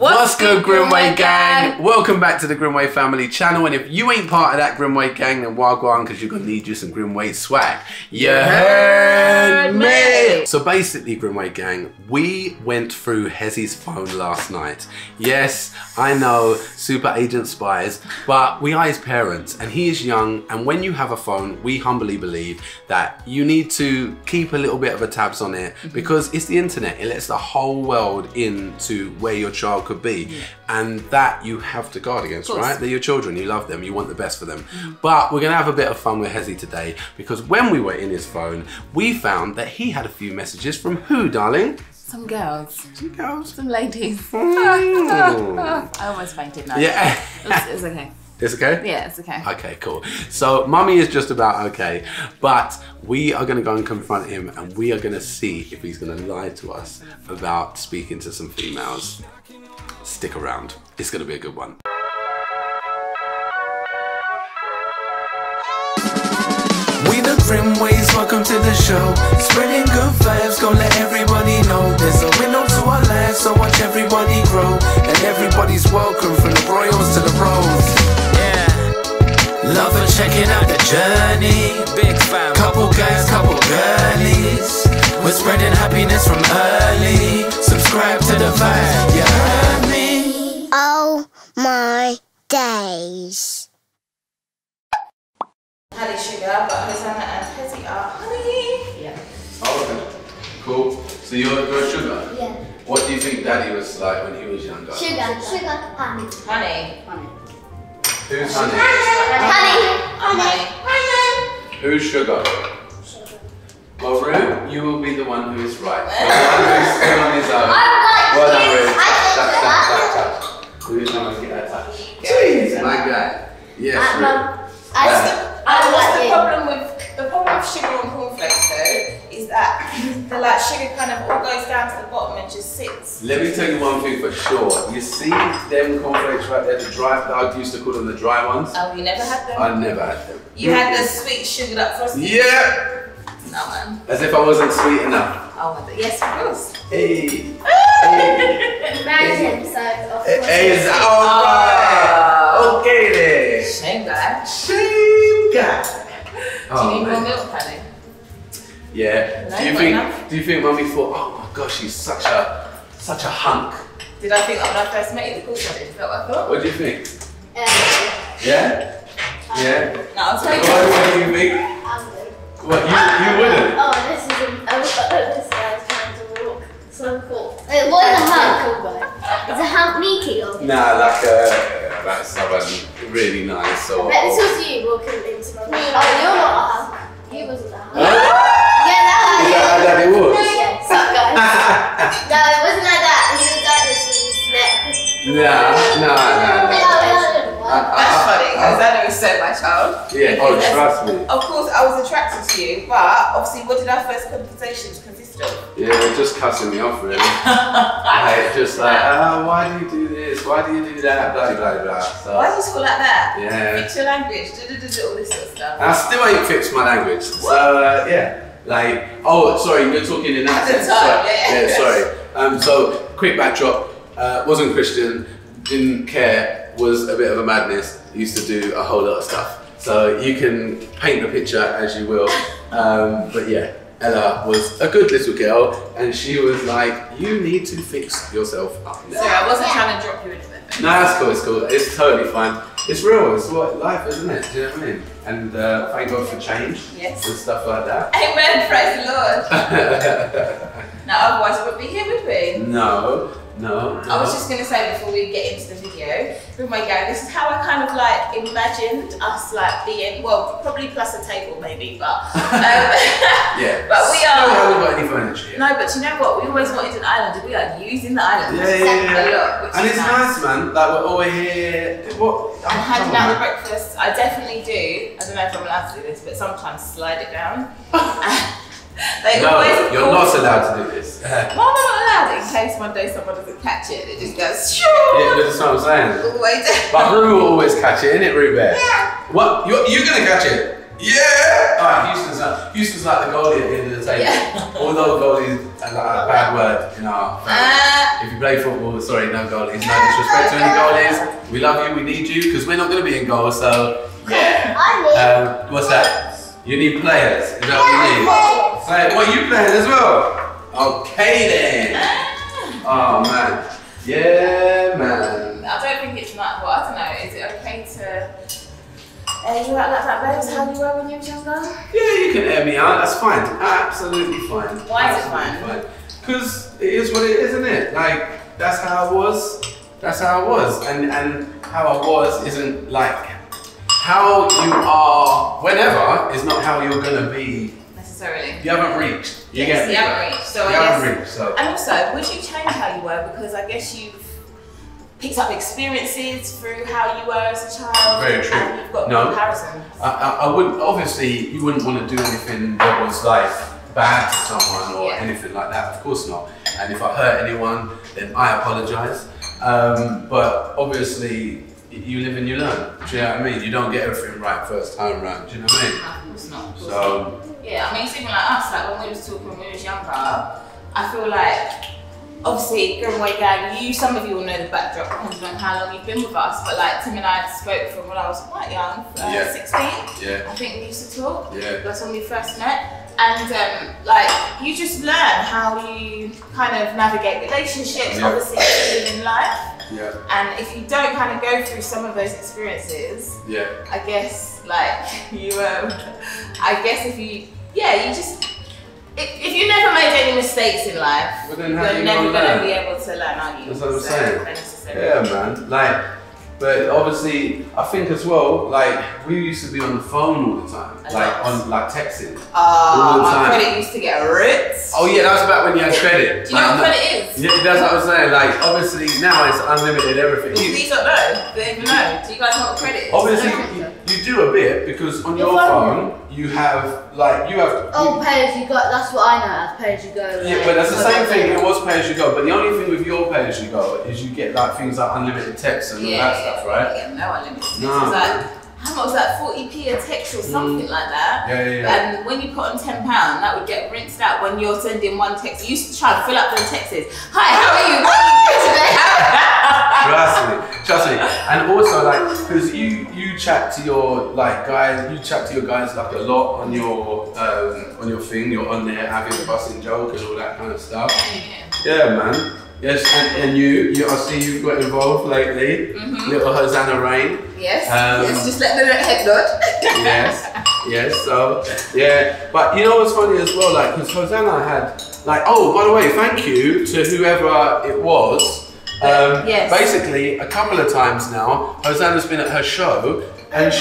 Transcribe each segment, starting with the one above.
What's good, Grimwade gang? Welcome back to the Grimwade family channel. And if you ain't part of that Grimwade gang, then wagwan, because you're going to need you some Grimwade swag. You heard me? So basically, Grimwade gang, we went through Hezzy's phone last night. Yes, I know, super agent spies, but we are his parents and he is young. And when you have a phone, we humbly believe that you need to keep a little bit of a tabs on it because it's the internet. It lets the whole world into where your child could be, and that you have to guard against, right? They're your children, you love them, you want the best for them. But we're gonna have a bit of fun with Hezzy today because when we were in his phone, we found that he had a few messages from who, darling? Some girls. Some girls? Some ladies. I almost fainted now. Yeah. It's okay. It's okay? Yeah, it's okay. Okay, cool. So mummy is just about okay, but we are gonna go and confront him and we are gonna see if he's gonna lie to us about speaking to some females. Stick around, it's gonna be a good one. We the Grimwades, welcome to the show. Spreading good vibes, gonna let everybody know. There's a window to our lives, so watch everybody grow. And everybody's welcome, from the royals to the roads. Love for checking out the journey. Big fam. Couple guys, couple girlies. We're spreading happiness from early. Subscribe to the vibe, you heard me? Oh my days. Honey sugar, but Hosanna and Hezzy are honey. Yeah. Oh, okay. Cool. So you're sugar? Yeah. What do you think daddy was like when he was younger? Sugar, honey. Honey. Who's honey? Honey. Who's sugar? Well, Rue, you will be the one who is right. The one who's still on his own. Well done, Rue. Touch. Who's going to get that touch? Jeez, my guy. Yes, Rue. What's the problem with sugar and cornflakes though is that the sugar kind of all goes down to the bottom and just sits. Let me tell you one thing for sure. You see them cornflakes right there, the dry, I used to call them the dry ones. Oh, you never had them? I never had them. You had the sweet sugared up frosting? Yeah! No, man. As if I wasn't sweet enough. Oh, my God. Yes, of course. Hey! Imagine, so Hey, alright! Okay then! Shame guy. Shame guy! Do you need more milk, honey? Yeah. No, do you think mummy thought, oh my gosh, she's such a hunk? Did I think that when I first met you? Of course I did. Is that what I thought? What do you think? yeah. Yeah? Yeah? No, I'll tell you. What do you think? What, you wouldn't? Oh, this is guy's trying to walk. So cool. It was a hunk. It's a hunk Mickey. Nah, like someone really nice. So, I bet this was you walking into my room. Oh, you're not a hunk. He wasn't a hunk. Huh? Yeah, that was. Is that how daddy was? Yeah, sup guys. No, it wasn't like that. He was like this with his neck. Nah. That's funny, because I know you so my child. Yeah, oh, trust me. Of course, I was attracted to you, but obviously, what did our first conversations consist of? Yeah, just cussing me off, really. Like, just like, why do you do this? Why do you do that? Blah, blah, blah. So, Why do you talk like that? Yeah. Fix your language, all this sort of stuff. I still ain't fixed my language. So, yeah. Like, oh, sorry, you're talking in that At the sense. time, Sorry. yeah. Sorry. So, quick backdrop. Wasn't Christian, didn't care, was a bit of a madness, used to do a whole lot of stuff. So you can paint the picture as you will. But yeah, Ella was a good little girl and she was like, you need to fix yourself up now. Sorry, I wasn't trying to drop you into that. No, that's cool, it's cool. It's totally fine. It's real, it's what life is, isn't it? Do you know what I mean? And thank God for change and stuff like that. Amen, praise the Lord. No, otherwise I wouldn't be here, would we? No. I was just going to say before we get into the video, with my gang, this is how I kind of like imagined us like being, well, probably plus a table maybe, but yeah. But we are. Still haven't got any furniture yet. No, but you know what? We always wanted an island, and we are using the island. Yeah. A lot, which and is it's nice, man. Like we're all here. What? And handing out the breakfast, I definitely do. I don't know if I'm allowed to do this, but sometimes slide it down. You're not allowed to do this. Why am I not allowed? In case one day someone doesn't catch it, it just goes shoo. Yeah, that's what I'm saying. All the way down. But Rue will always catch it, innit, Rue Bear? Yeah. What? You're gonna catch it? Yeah! Alright, Houston's like the goalie at the end of the table. Yeah. Although goalies are like a bad word in our family. If you play football, sorry, no goalies. No disrespect to any goalies. We love you, we need you, because we're not going to be in goal, so yeah. What's that? You need players. Is that what you need? Like, what, you playing as well? Okay then. Oh man. Yeah, man. I don't think it's not, well, I don't know, is it okay to you act like that, babes, how you were when you were younger? Yeah, you can air me out, that's fine. Absolutely fine. Why is it fine? Because it is what it is, isn't it? Like, that's how I was. That's how I was. And how I was isn't like, how you are whenever is not how you're going to be. Necessarily. You haven't reached. You yes, get me? You haven't reached. So you haven't reached, so. And also, would you change how you were? Because I guess you've picked up experiences through how you were as a child. Very true. And you've got comparisons. I wouldn't, obviously, you wouldn't want to do anything that was like bad to someone or anything like that. Of course not. And if I hurt anyone, then I apologise. But obviously, you live and you learn. Do you know what I mean? You don't get everything right first time round. Do you know what I mean? No, of course not. So yeah, I mean, it's even like us. Like when we was talking when we was younger, I feel like obviously Grimwade gang. Some of you will know the backdrop depending on how long you've been with us. But like Tim and I spoke from when I was quite young, 16. Yeah. I think we used to talk. Yeah. That's when we first met. And like you just learn how you kind of navigate relationships, obviously live in life. Yeah. And if you don't kind of go through some of those experiences, I guess like you, I guess if you, you just, if you never made any mistakes in life, well, then you're never going to be able to learn, are you? That's what I'm saying. Yeah, man. Like, but obviously, I think as well, like, we used to be on the phone all the time, like texting. All the my time. credit used to get ripped. Oh yeah, that was back when you had credit. Do you know what credit is? Yeah, that's what I'm saying. Like, obviously now it's unlimited everything. These don't know. They don't even know. Do you guys know what credit is? Obviously, you do a bit because on your phone you have pay as you go. That's what I know as pay as you go. Like, yeah, but that's the same thing. It was pay as you go. But the only thing with your pay as you go is you get like things like unlimited text and all that stuff, right? Yeah, no unlimited text. No. Like, how much was that? 40p a text or something like that. Yeah. And when you put on £10, that would get rinsed out when you're sending one text. You used to try to fill up the texts. Hi, how are you? What are you doing today? Trust me. And also like, because you chat to your guys, like a lot on your thing. You're on there having a busting joke and all that kind of stuff. Yeah, man. Yes, and you, I see you've got involved lately. Little Hosanna Rain. Yes. Yes, just let the head nod. yes. So yeah, but you know what's funny as well, like because Hosanna had like, oh, by the way, thank you to whoever it was. Basically, a couple of times now, Hosanna's been at her show and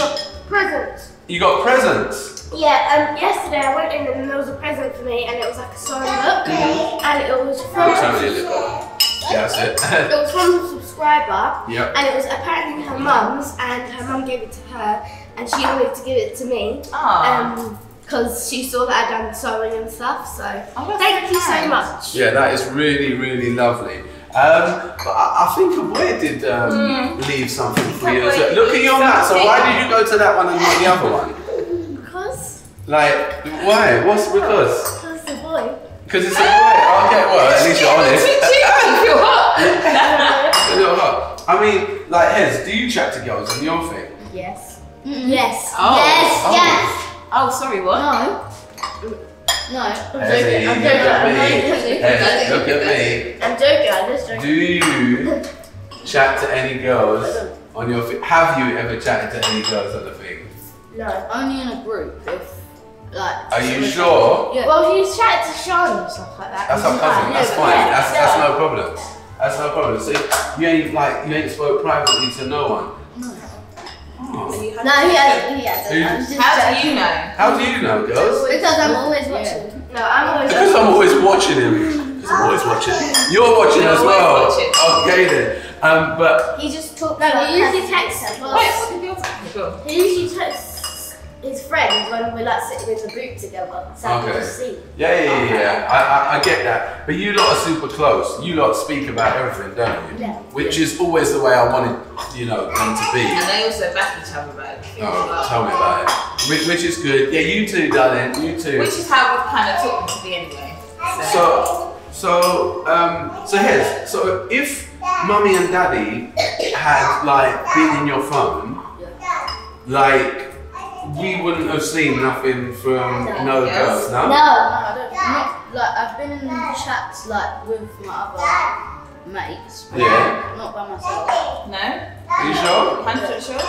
presents. You got presents. Yeah, yesterday I went in and there was a present for me and it was like a sewing book and it was from that's it. It was from a subscriber and it was apparently her mum's and her mum gave it to her and she wanted to give it to me because she saw that I'd done sewing and stuff, so thank you so much. Yeah, that is really, really lovely. But I think a boy did leave something for you. So, look at you on that. So why did you go to that one and not the other one? Because. Like, why? What's because? Because it's a boy. Because it's a boy. Okay, well, at least you're honest. You're hot. You're hot. I mean, like, Hez, do you chat to girls on your thing? Yes. Yes. Oh. Yes. Oh, sorry, what? No, I'm Hezzy, joking. look at me. I'm joking. I'm just joking. Do you chat to any girls on your thing? Have you ever chatted to any girls on the thing? No. Only in a group, if like. Are you sure? Yeah. Well, he's chatted to Sean and stuff like that. That's our cousin. That's fine. That's no problem. That's no problem. So you ain't spoke privately to no one. No. Oh. No, he hasn't. How do you know? How do you know, girls? Because I'm always watching. No, I'm always Because I'm always watching him. Because I'm always watching. You're watching as well. Okay then. But he just talks. No, about he usually texts us. Wait, what did you He usually texts his friends when we're like sitting in the booth together. So I can just see. Yeah. I get that. But you lot are super close. You lot speak about everything, don't you? Yeah. Which is always the way I wanted, you know, them to be. And they also back each other about it. Oh, tell me about it. Which is good. Yeah, you too, darling. You too. Which is how we've kind of taught them to be anyway. So here's so if mummy and daddy had like been in your phone, like we wouldn't have seen nothing from no girls, no? No. I don't. Like I've been in chats like with my other mates. But Yeah. Not by myself. No? Are you sure? 100% sure?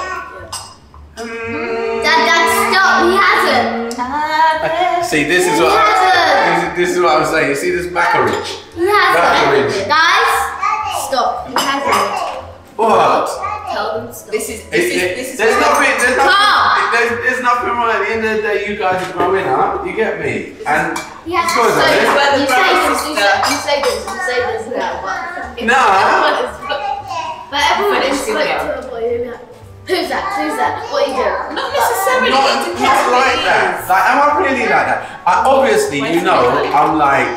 Dad, stop. He hasn't. See, this is what I'm saying. You see this Baccaridge? He hasn't. Baccaridge. Guys, stop. He hasn't. What? Tell them to stop. This is There's nothing wrong. At the end of the day, you guys are growing up. You get me? And He has Go on, to darling. say You this. say You say this now. But Nah. But everyone But is it's still like young. to a boy who's like, who's that? What are you doing? Not necessarily. Not It depends what like it that. is. Like, am I really like that? Obviously, you know, I'm like,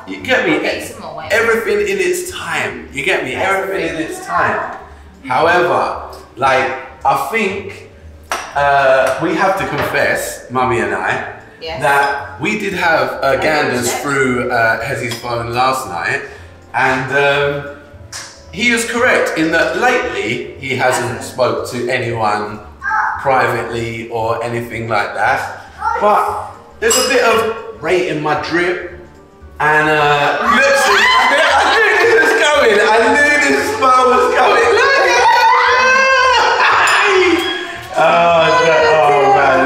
you get me? Get some more weight. Everything in its time. You get me? Everything in its time. However, like, I think we have to confess, Mummy and I, Yes. that we did have ganders through Hezzy's phone last night, and he is correct in that lately he hasn't spoke to anyone privately or anything like that. But there's a bit of rate in my drip, and listen, I knew this was going. I knew this spell was going. Oh man,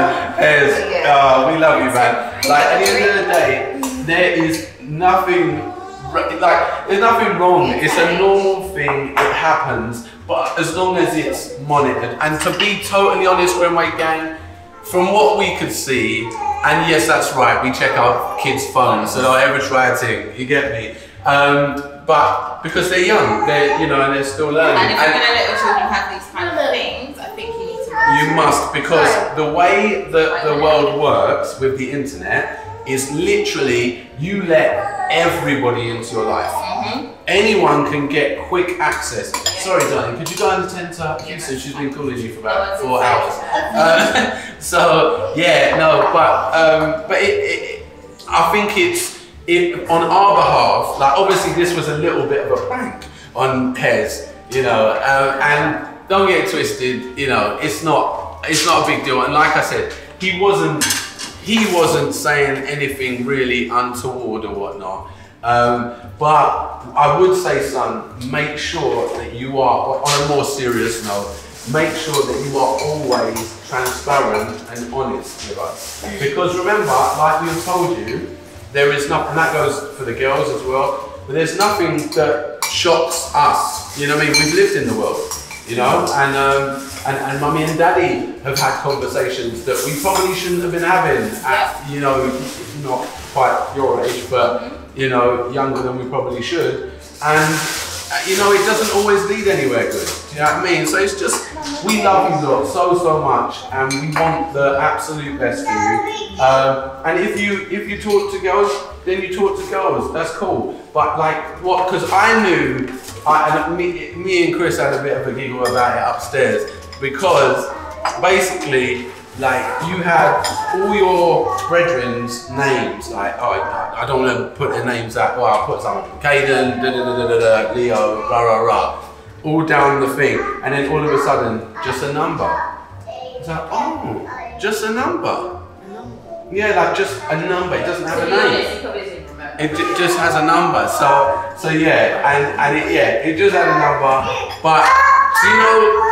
we love you, man. Like at the end of the day, there is nothing. There's nothing wrong. It's a normal thing. It happens, but as long as it's monitored. And to be totally honest, Grimwade gang, from what we could see, and yes, that's right, we check our kids' phones, so they're ever writing. You get me? But because they're young, and they're still learning. And if you're going to let your children have these kind of things, I think you need to. You must, because the way that the world works with the internet is literally you let everybody into your life. Anyone can get quick access. Sorry, darling, could you go and attend to Houston? She's been calling you for about 4 hours. So yeah, no, but I think it's on our behalf. Like obviously, this was a little bit of a prank on Hez, and don't get it twisted. It's not a big deal. And like I said, he wasn't saying anything really untoward or whatnot. But I would say, son, make sure that you are, on a more serious note, make sure that you are always transparent and honest with us. Because remember, like we've told you, there is nothing, that goes for the girls as well, but there's nothing that shocks us. You know what I mean? We've lived in the world, and mummy and daddy have had conversations that we probably shouldn't have been having at, not quite your age, but younger than we probably should. And it doesn't always lead anywhere good. Do you know what I mean? So it's just, we love you lot so much, and we want the absolute best for you. And if you talk to girls, then you talk to girls. That's cool. But like what? Because I knew, me and Chris had a bit of a giggle about it upstairs, because basically, like, you had all your brethren's names, like, I don't want to put their names out, well, I'll put some, Caden, Leo, rah, all down the thing, and then all of a sudden, just a number. It's like, oh, just a number. Yeah, like just a number, it doesn't have a name. It just has a number, so yeah, it just had a number, but,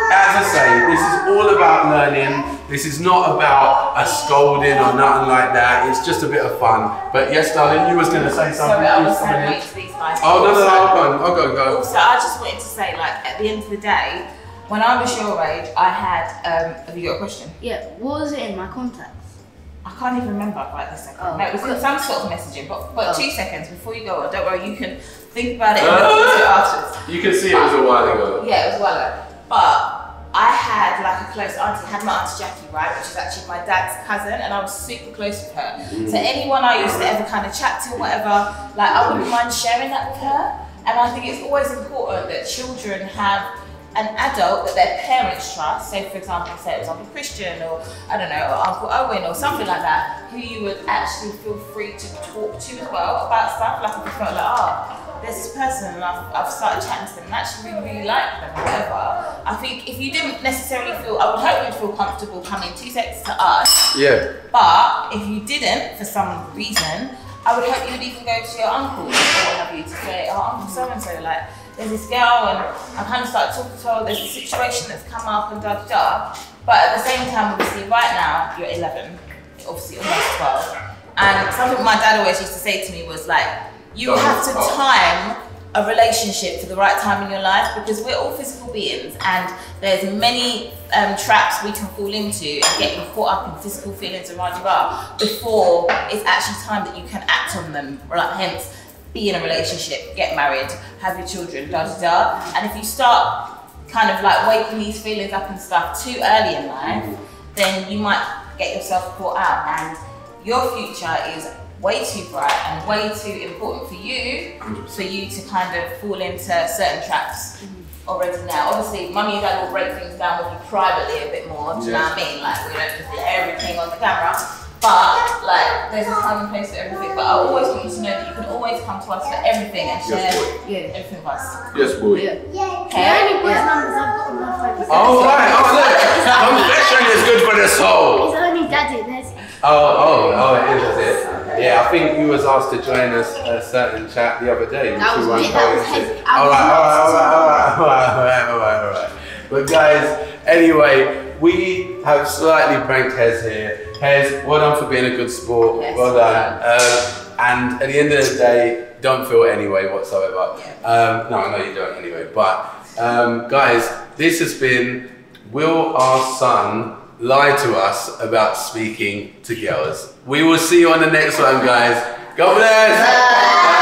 as I say, this is all about learning. This is not about a scolding or nothing like that. It's just a bit of fun. But yes, darling, you was going to say something. Sorry, I was saying wait to these guys. Oh, no, I'll go. Also, I just wanted to say, like, at the end of the day, when I was your age, I had, have you got a question? Yeah, what was it in my contacts? I can't even remember right this second. Oh. No, it was in some sort of messaging, but 2 seconds before you go on, don't worry, you can think about it and look into it afterwards. You can see it was a while ago. Yeah, it was a while ago. But I had like a close auntie, I had my auntie Jackie, right, which is actually my dad's cousin, and I was super close with her. So anyone I used to ever kind of chat to or whatever, like I wouldn't mind sharing that with her. And I think it's always important that children have an adult that their parents trust. So for example, say it was Uncle Christian or I don't know, or Uncle Owen or something like that, who you would actually feel free to talk to as well about stuff. Like if you felt like, oh, there's this person and I've started chatting to them and actually really like them or whatever. I think if you didn't necessarily feel, I would hope you'd feel comfortable coming 2 seconds to us. Yeah. But if you didn't, for some reason, I would hope you would even go to your uncle or what have you to say, oh, Uncle so-and-so, like, there's this girl and I kind of started talking to her, there's a situation that's come up and da-da-da. But at the same time, obviously, right now, you're 11, obviously almost 12. And something my dad always used to say to me was like, you have to time a relationship for the right time in your life because we're all physical beings and there's many traps we can fall into and getting caught up in physical feelings around you before it's actually time that you can act on them, like, hence be in a relationship, get married, have your children, da-da-da. And if you start kind of like waking these feelings up and stuff too early in life, then you might get yourself caught out and your future is way too bright and way too important for you to kind of fall into certain traps already now. Obviously, mummy and dad will break things down with you privately a bit more, do you know what I mean? Like, we don't just do everything on the camera, but like, there's a time and place for everything. But I always want you to know that you can always come to us for everything and share everything with us. Yes, boy. The only boy's numbers I've got on my phone. Oh, right. Oh, look. Confession is good for the soul. It's only daddy, there's it is it? Yeah, I think you was asked to join us a certain chat the other day. That was me, All right. But guys, anyway, we have slightly pranked Hez here. Hez, well done for being a good sport. Yes, well done. And at the end of the day, don't feel any way whatsoever. No, I know you don't anyway. But guys, this has been Will Our Son Lie to Us About Speaking to Girls. We will see you on the next one, guys. God bless. Bye.